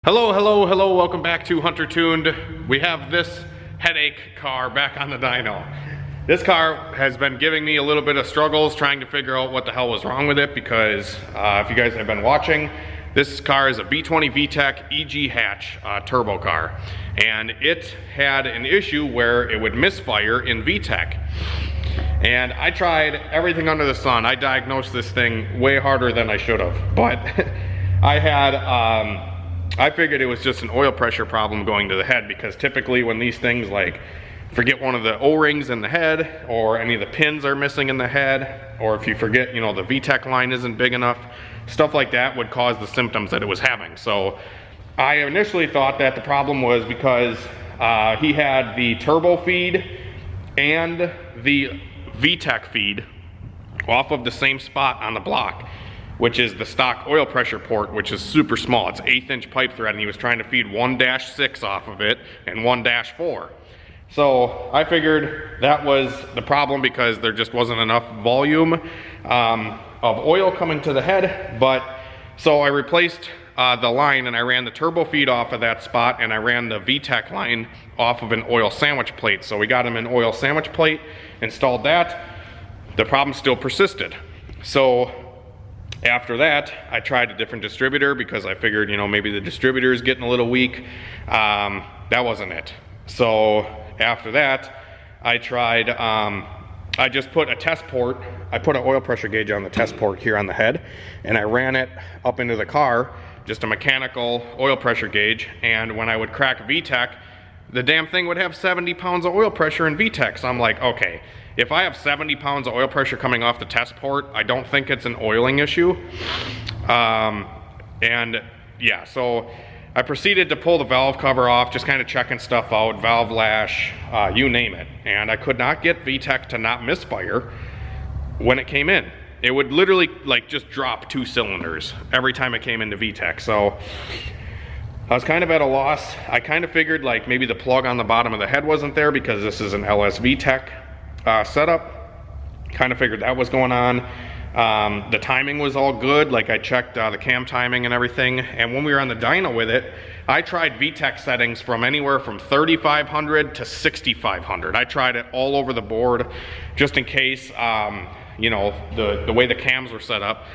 Hello, welcome back to Hunter Tuned. We have this headache car back on the dyno. This car has been giving me a little bit of struggles trying to figure out what the hell was wrong with it because if you guys have been watching, this car is a B20 Vtec EG hatch turbo car. And it had an issue where it would misfire in Vtec. And I tried everything under the sun. I diagnosed this thing way harder than I should have. But I figured it was just an oil pressure problem going to the head, because typically when these things like forget one of the O-rings in the head, or any of the pins are missing in the head, or if you forget, you know, the Vtec line isn't big enough, stuff like that would cause the symptoms that it was having. So I initially thought that the problem was because he had the turbo feed and the Vtec feed off of the same spot on the block, which is the stock oil pressure port, which is super small. It's 1/8 inch pipe thread, and he was trying to feed 1-6 off of it and 1-4. So I figured that was the problem, because there just wasn't enough volume of oil coming to the head. But so I replaced the line, and I ran the turbo feed off of that spot, and I ran the Vtec line off of an oil sandwich plate. So we got him an oil sandwich plate, installed that. The problem still persisted. So after that, I tried a different distributor, because I figured, you know, maybe the distributor is getting a little weak. That wasn't it. So after that, I tried, I just put a test port. I put an oil pressure gauge on the test port here on the head, and I ran it up into the car, just a mechanical oil pressure gauge. And when I would crack Vtec, the damn thing would have 70 pounds of oil pressure in Vtec. So I'm like, okay, if I have 70 pounds of oil pressure coming off the test port, I don't think it's an oiling issue. And yeah, so I proceeded to pull the valve cover off, just kind of checking stuff out, valve lash, you name it. And I could not get Vtec to not misfire when it came in. It would literally like just drop 2 cylinders every time it came into Vtec. So I was kind of at a loss. I kind of figured like maybe the plug on the bottom of the head wasn't there, because this is an LS Vtec setup. Kind of figured that was going on. The timing was all good. Like I checked the cam timing and everything. And when we were on the dyno with it, I tried Vtec settings from anywhere from 3,500 to 6,500. I tried it all over the board, just in case, you know, the way the cams were set up,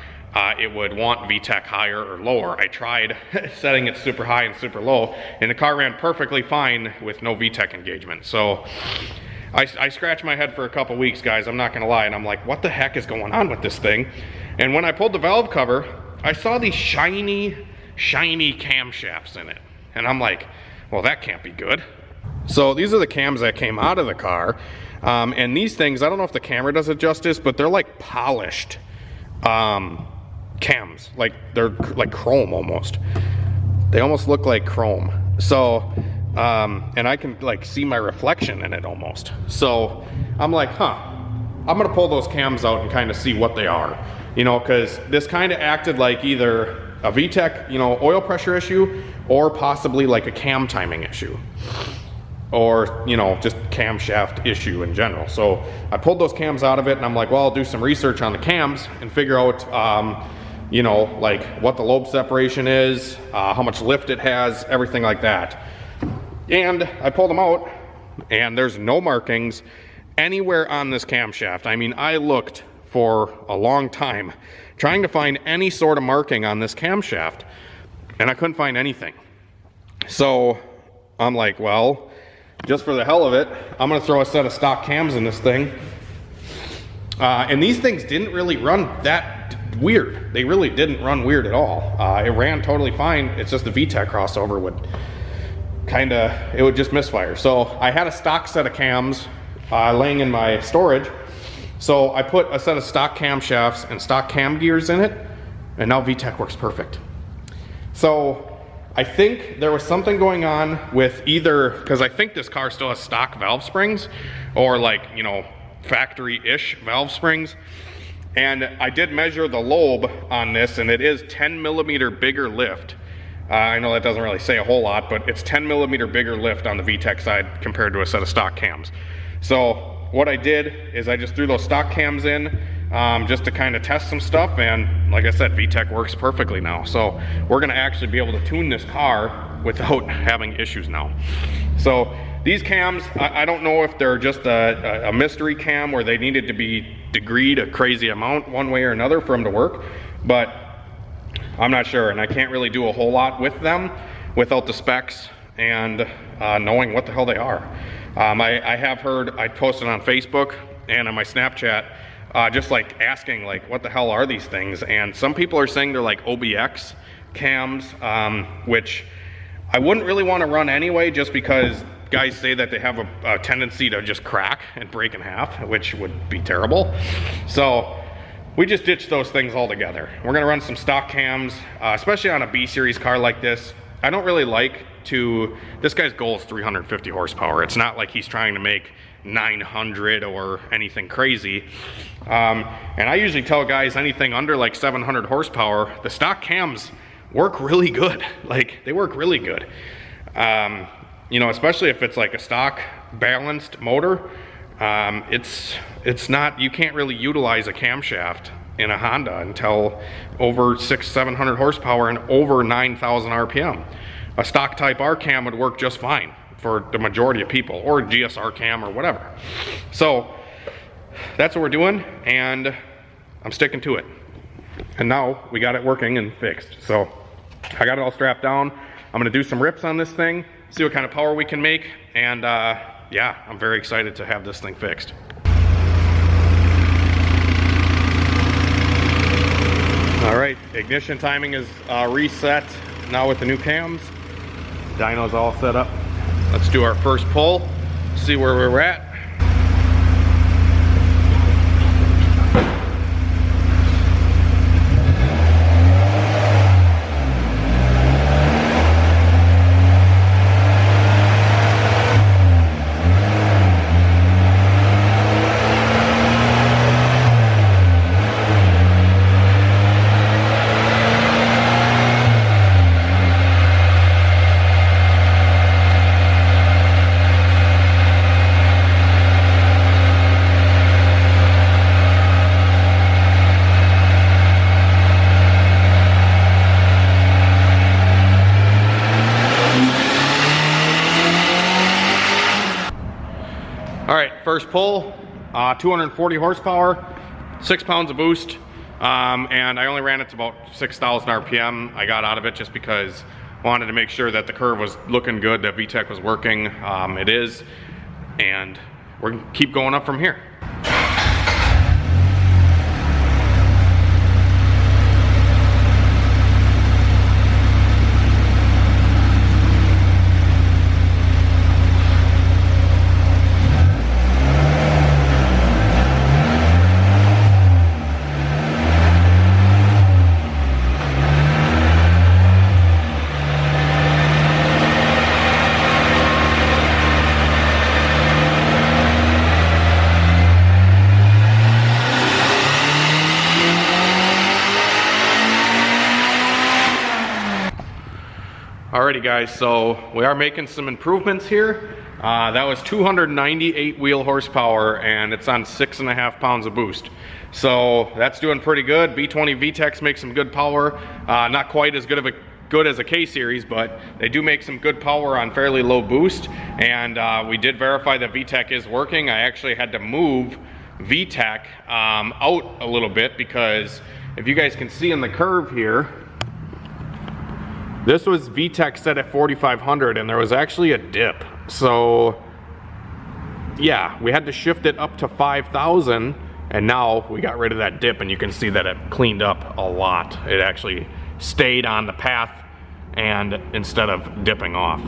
it would want Vtec higher or lower. I tried setting it super high and super low, and the car ran perfectly fine with no Vtec engagement. So I scratched my head for a couple weeks, guys, I'm not gonna lie, and I'm like, what the heck is going on with this thing? And when I pulled the valve cover, I saw these shiny camshafts in it. And I'm like, well, that can't be good. So these are the cams that came out of the car. And these things, I don't know if the camera does it justice, but they're like polished cams. Like they're like chrome almost. They almost look like chrome. So and I can like see my reflection in it almost. So I'm like, I'm gonna pull those cams out and kind of see what they are, you know, because this kind of acted like either a Vtec, you know, oil pressure issue, or possibly like a cam timing issue, or, you know, just camshaft issue in general. So I pulled those cams out of it, and I'm like, well, I'll do some research on the cams and figure out, you know, like what the lobe separation is, how much lift it has, everything like that. And I pulled them out, and there's no markings anywhere on this camshaft. I mean, I looked for a long time trying to find any sort of marking on this camshaft, and I couldn't find anything. So I'm like, well, just for the hell of it, I'm gonna throw a set of stock cams in this thing. And these things didn't really run that weird. They really didn't run weird at all. It ran totally fine. It's just the Vtec crossover would it would just misfire. So I had a stock set of cams laying in my storage. So I put a set of stock camshafts and stock cam gears in it, and now Vtec works perfect. So I think there was something going on with either, because I think this car still has stock valve springs, or like, you know, factory-ish valve springs. And I did measure the lobe on this, and it is 10 millimeter bigger lift. I know that doesn't really say a whole lot, but it's 10 millimeter bigger lift on the Vtec side compared to a set of stock cams. So what I did is I just threw those stock cams in, just to kind of test some stuff. And like I said, Vtec works perfectly now. So we're gonna actually be able to tune this car without having issues now. So these cams, I don't know if they're just a mystery cam where they needed to be degreed a crazy amount one way or another for them to work, but I'm not sure, and I can't really do a whole lot with them without the specs and knowing what the hell they are. I have heard, I posted on Facebook and on my Snapchat, just like asking like, what the hell are these things? And some people are saying they're like OBX cams, which I wouldn't really want to run anyway, just because guys say that they have a tendency to just crack and break in half, which would be terrible. So we just ditched those things altogether. We're gonna run some stock cams, especially on a B series car like this. I don't really like to, this guy's goal is 350 horsepower. It's not like he's trying to make 900 or anything crazy. And I usually tell guys anything under like 700 horsepower, the stock cams work really good. Like, they work really good. You know, especially if it's like a stock balanced motor, it's not, you can't really utilize a camshaft in a Honda until over 600-700 horsepower and over 9,000 RPM. A stock type R cam would work just fine for the majority of people, or GSR cam or whatever. So that's what we're doing, and I'm sticking to it. And now we got it working and fixed. So I got it all strapped down. I'm gonna do some rips on this thing, see what kind of power we can make, and yeah, I'm very excited to have this thing fixed. All right, ignition timing is reset now with the new cams. Dyno's all set up. Let's do our first pull, see where we're at. All right, first pull, 240 horsepower, 6 pounds of boost, and I only ran it to about 6,000 RPM. I got out of it just because I wanted to make sure that the curve was looking good, that Vtec was working. It is, and we're gonna keep going up from here. Alrighty guys, so we are making some improvements here. That was 298 wheel horsepower and it's on 6.5 pounds of boost. So that's doing pretty good. B20 Vtecs make some good power. Not quite as good as a K series, but they do make some good power on fairly low boost. And we did verify that Vtec is working. I actually had to move Vtec out a little bit because if you guys can see in the curve here, this was Vtec set at 4,500 and there was actually a dip. So yeah, we had to shift it up to 5,000 and now we got rid of that dip and you can see that it cleaned up a lot. It actually stayed on the path and instead of dipping off.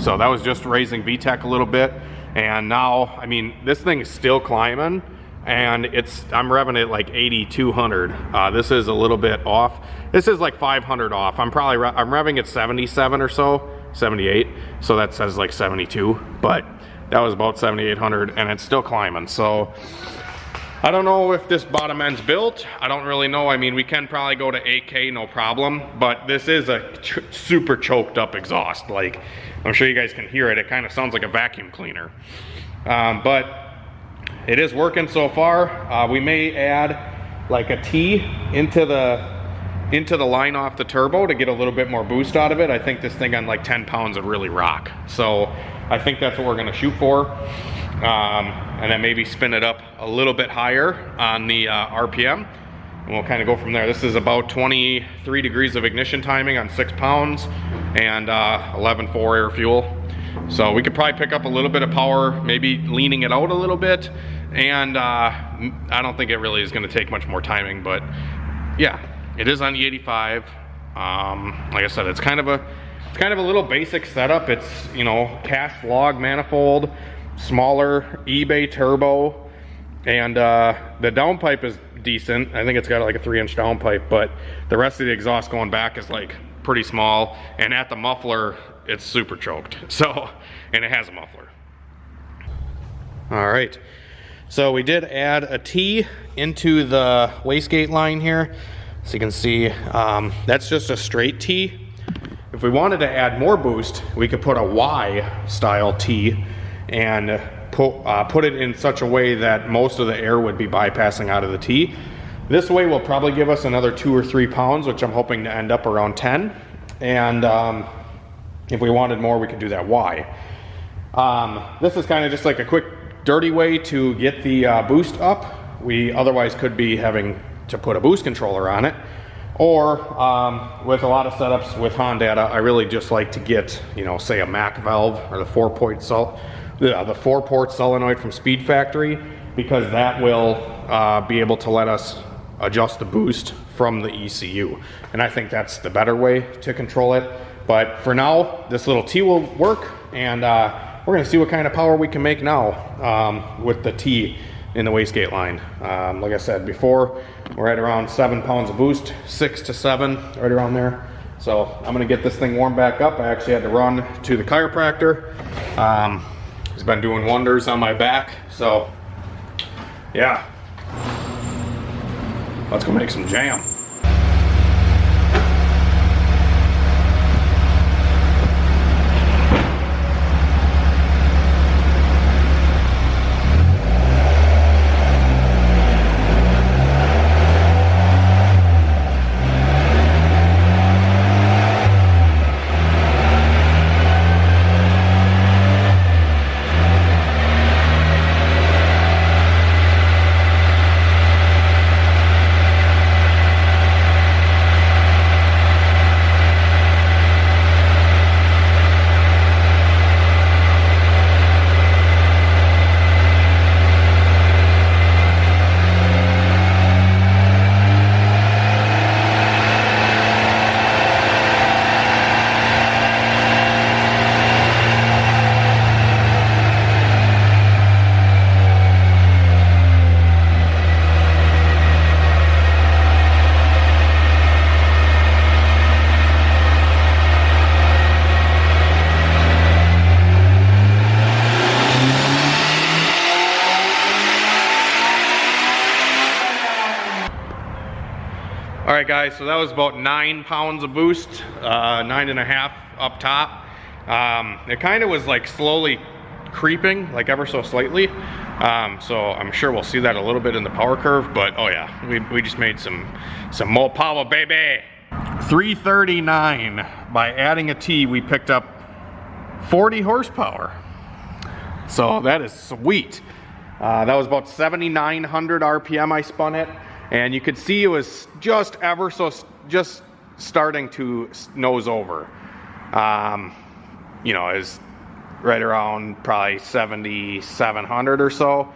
So that was just raising Vtec a little bit. And now, I mean, this thing is still climbing and I'm revving it like 8,200. This is a little bit off. This is like 500 off. I'm revving at 77 or so, 78. So that says like 72, but that was about 7,800 and it's still climbing. So I don't know if this bottom end's built. I don't really know. I mean, we can probably go to 8K, no problem, but this is a super choked up exhaust. Like, I'm sure you guys can hear it. It kind of sounds like a vacuum cleaner. But it is working so far. We may add like a T into the line off the turbo to get a little bit more boost out of it, I think this thing on like 10 pounds would really rock. So I think that's what we're gonna shoot for. And then maybe spin it up a little bit higher on the RPM. And we'll kind of go from there. This is about 23 degrees of ignition timing on 6 pounds and 11.4 air fuel. So we could probably pick up a little bit of power, maybe leaning it out a little bit. And I don't think it really is gonna take much more timing, but yeah, it is on the E85. Like I said, it's kind of a little basic setup. It's, you know, cast log manifold, smaller eBay turbo, and the downpipe is decent. I think it's got like a 3-inch downpipe, but the rest of the exhaust going back is like pretty small, and at the muffler it's super choked. So, and it has a muffler. All right, so we did add a T into the wastegate line here. So you can see that's just a straight T. If we wanted to add more boost, we could put a Y style T and put it in such a way that most of the air would be bypassing out of the T. This way will probably give us another 2 or 3 pounds, which I'm hoping to end up around 10. And if we wanted more, we could do that Y. This is kind of just like a quick, dirty way to get the boost up. We otherwise could be having to put a boost controller on it. Or with a lot of setups with Hondata, I really just like to get, you know, say a Mac valve or the 4-port solenoid from Speed Factory, because that will be able to let us adjust the boost from the ECU. And I think that's the better way to control it. But for now, this little T will work, and we're gonna see what kind of power we can make now with the T in the wastegate line. Like I said before, we're at around 7 pounds of boost, 6 to 7, right around there. So I'm gonna get this thing warmed back up. I actually had to run to the chiropractor. He's been doing wonders on my back. So yeah, let's go make some jam. All right, guys, so that was about 9 pounds of boost, 9.5 up top. It kind of was like slowly creeping, like ever so slightly. So I'm sure we'll see that a little bit in the power curve, but oh yeah, we just made some more power, baby. 339, by adding a T, we picked up 40 horsepower. So that is sweet. That was about 7,900 RPM I spun it. And you could see it was just just starting to nose over. You know, it was right around probably 7,700 or so.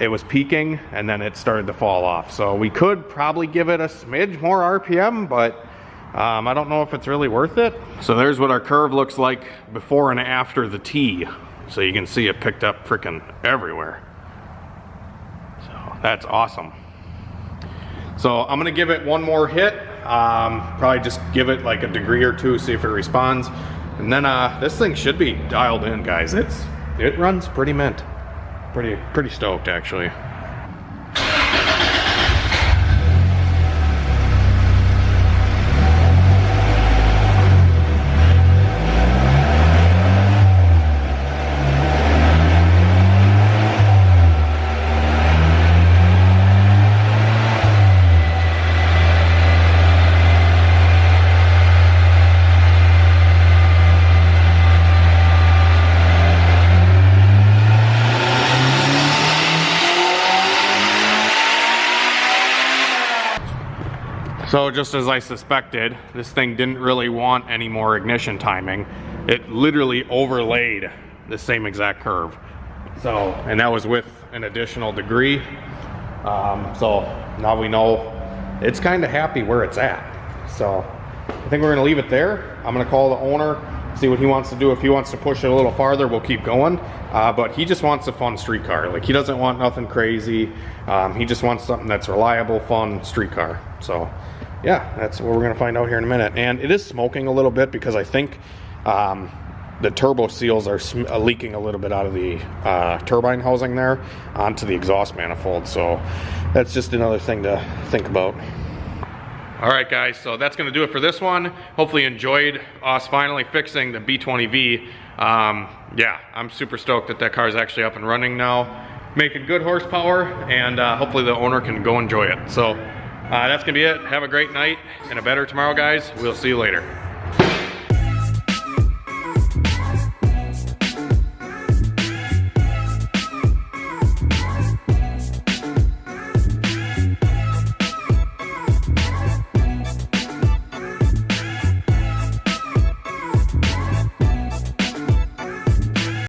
It was peaking and then it started to fall off. So we could probably give it a smidge more RPM, but I don't know if it's really worth it. So there's what our curve looks like before and after the T. So you can see it picked up freaking everywhere. That's awesome. So I'm gonna give it one more hit. Probably just give it like a degree or two, see if it responds. And then this thing should be dialed in, guys. It runs pretty mint. Pretty stoked, actually. So just as I suspected, this thing didn't really want any more ignition timing. It literally overlaid the same exact curve. So, and that was with an additional degree. So now we know it's kind of happy where it's at. So I think we're gonna leave it there. I'm gonna call the owner, see what he wants to do. If he wants to push it a little farther, we'll keep going. But he just wants a fun street car. Like, he doesn't want nothing crazy. He just wants something that's reliable, fun street car. So yeah, that's what we're gonna find out here in a minute. And it is smoking a little bit because I think the turbo seals are leaking a little bit out of the turbine housing there onto the exhaust manifold. So that's just another thing to think about. All right, guys, so that's gonna do it for this one. Hopefully you enjoyed us finally fixing the B20V. Yeah, I'm super stoked that that car is actually up and running now, making good horsepower, and hopefully the owner can go enjoy it. So that's gonna be it. Have a great night and a better tomorrow, guys. We'll see you later.